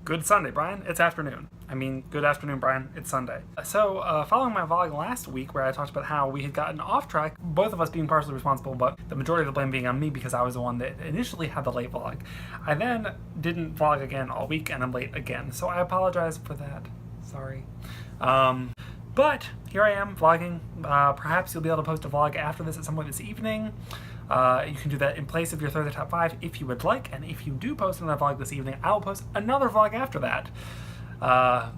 Good Sunday, Brian. It's afternoon. I mean, good afternoon, Brian. It's Sunday. So, following my vlog last week where I talked about how we had gotten off track, both of us being partially responsible, but the majority of the blame being on me because I was the one that initially had the late vlog. I then didn't vlog again all week and I'm late again, so I apologize for that. Sorry. But here I am vlogging. Perhaps you'll be able to post a vlog after this at some point this evening. You can do that in place of your Thursday Top 5 if you would like, and if you do post another vlog this evening, I'll post another vlog after that,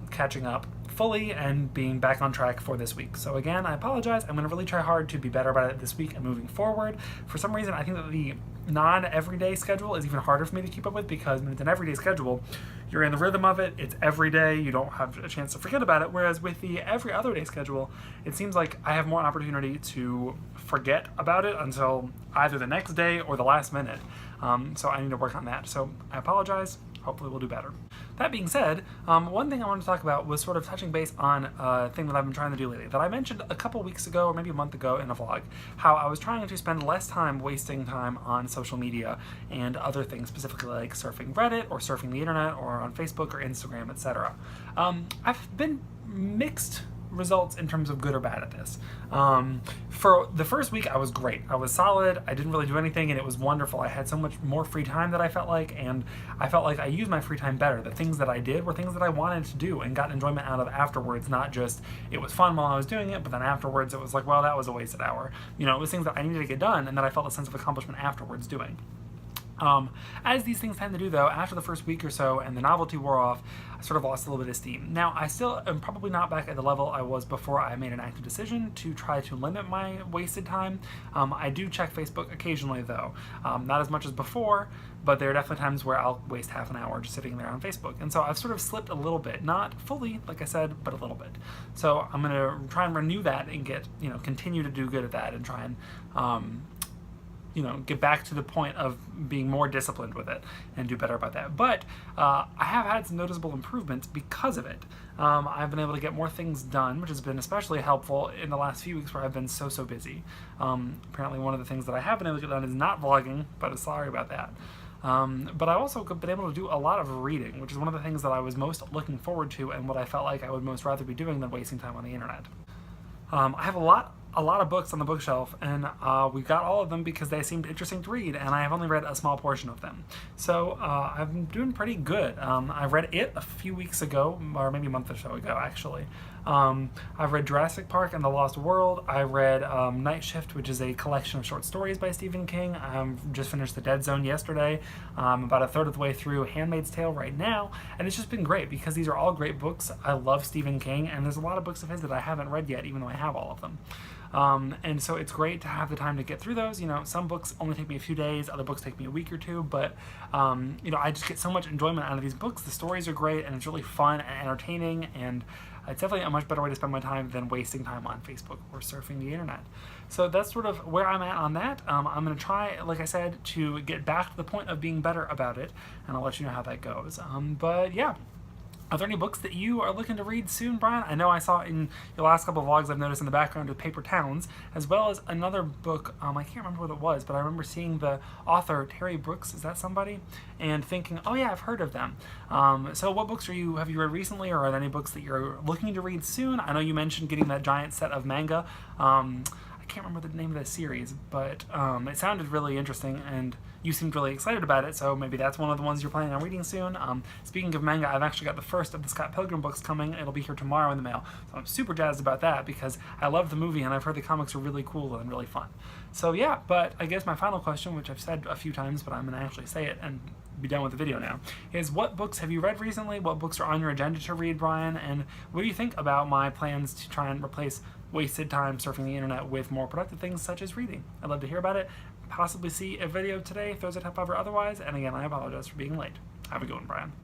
catching up fully and being back on track for this week. So again, I apologize. I'm going to really try hard to be better about it this week and moving forward. For some reason, I think that the non-everyday schedule is even harder for me to keep up with because when it's an everyday schedule, you're in the rhythm of it, it's every day, you don't have a chance to forget about it, whereas with the every other day schedule, it seems like I have more opportunity to forget about it until either the next day or the last minute. So I need to work on that. So I apologize. Hopefully we'll do better. That being said, one thing I wanted to talk about was sort of touching base on a thing that I've been trying to do lately that I mentioned a couple weeks ago or maybe a month ago in a vlog, how I was trying to spend less time wasting time on social media and other things, specifically like surfing Reddit or surfing the internet or on Facebook or Instagram, etc. I've been mixed results in terms of good or bad at this. For the first week I was great. I was solid, I didn't really do anything, and it was wonderful. I had so much more free time that I felt like, and I felt like I used my free time better. The things that I did were things that I wanted to do and got enjoyment out of afterwards, not just it was fun while I was doing it, but then afterwards it was like, well, that was a wasted hour. You know, it was things that I needed to get done and that I felt a sense of accomplishment afterwards doing. As these things tend to do though, after the first week or so and the novelty wore off, I sort of lost a little bit of steam. Now, I still am probably not back at the level I was before I made an active decision to try to limit my wasted time. I do check Facebook occasionally though, not as much as before, but there are definitely times where I'll waste half an hour just sitting there on Facebook. And so I've sort of slipped a little bit, not fully, like I said, but a little bit. So I'm gonna try and renew that and get, continue to do good at that and try and, get back to the point of being more disciplined with it and do better about that. But I have had some noticeable improvements because of it. I've been able to get more things done, which has been especially helpful in the last few weeks where I've been so busy. Apparently one of the things that I have been able to get done is not vlogging, but sorry about that. But I also been able to do a lot of reading, which is one of the things that I was most looking forward to and what I felt like I would most rather be doing than wasting time on the internet. I have a lot of books on the bookshelf, and we got all of them because they seemed interesting to read, and I have only read a small portion of them. So I've been doing pretty good. I read it a few weeks ago, or maybe a month or so ago, actually. I've read Jurassic Park and the Lost World. I read Night Shift, which is a collection of short stories by Stephen King. I just finished The Dead Zone yesterday. I'm about a third of the way through Handmaid's Tale right now, and it's just been great because these are all great books. I love Stephen King, and there's a lot of books of his that I haven't read yet, even though I have all of them. And so it's great to have the time to get through those. Some books only take me a few days, other books take me a week or two, but I just get so much enjoyment out of these books. The stories are great, and it's really fun and entertaining, and it's definitely a much better way to spend my time than wasting time on Facebook or surfing the internet. So that's sort of where I'm at on that. I'm going to try, like I said, to get back to the point of being better about it, and I'll let you know how that goes. But yeah. Are there any books that you are looking to read soon, Brian? I know I saw in your last couple of vlogs I've noticed in the background with Paper Towns, as well as another book, I can't remember what it was, but I remember seeing the author, Terry Brooks, is that somebody? And thinking, oh yeah, I've heard of them. So what books have you read recently, or are there any books that you're looking to read soon? I know you mentioned getting that giant set of manga. I can't remember the name of the series, but it sounded really interesting, and you seemed really excited about it, so maybe that's one of the ones you're planning on reading soon. Speaking of manga, I've actually got the first of the Scott Pilgrim books coming. It'll be here tomorrow in the mail, so I'm super jazzed about that because I love the movie and I've heard the comics are really cool and really fun. So yeah, but I guess my final question, which I've said a few times, but I'm going to actually say it and be done with the video now, is what books have you read recently? What books are on your agenda to read, Brian? And what do you think about my plans to try and replace wasted time surfing the internet with more productive things such as reading? I'd love to hear about it. Possibly see a video today, Thursday Top 5 or otherwise. And again, I apologize for being late. Have a good one, Brian.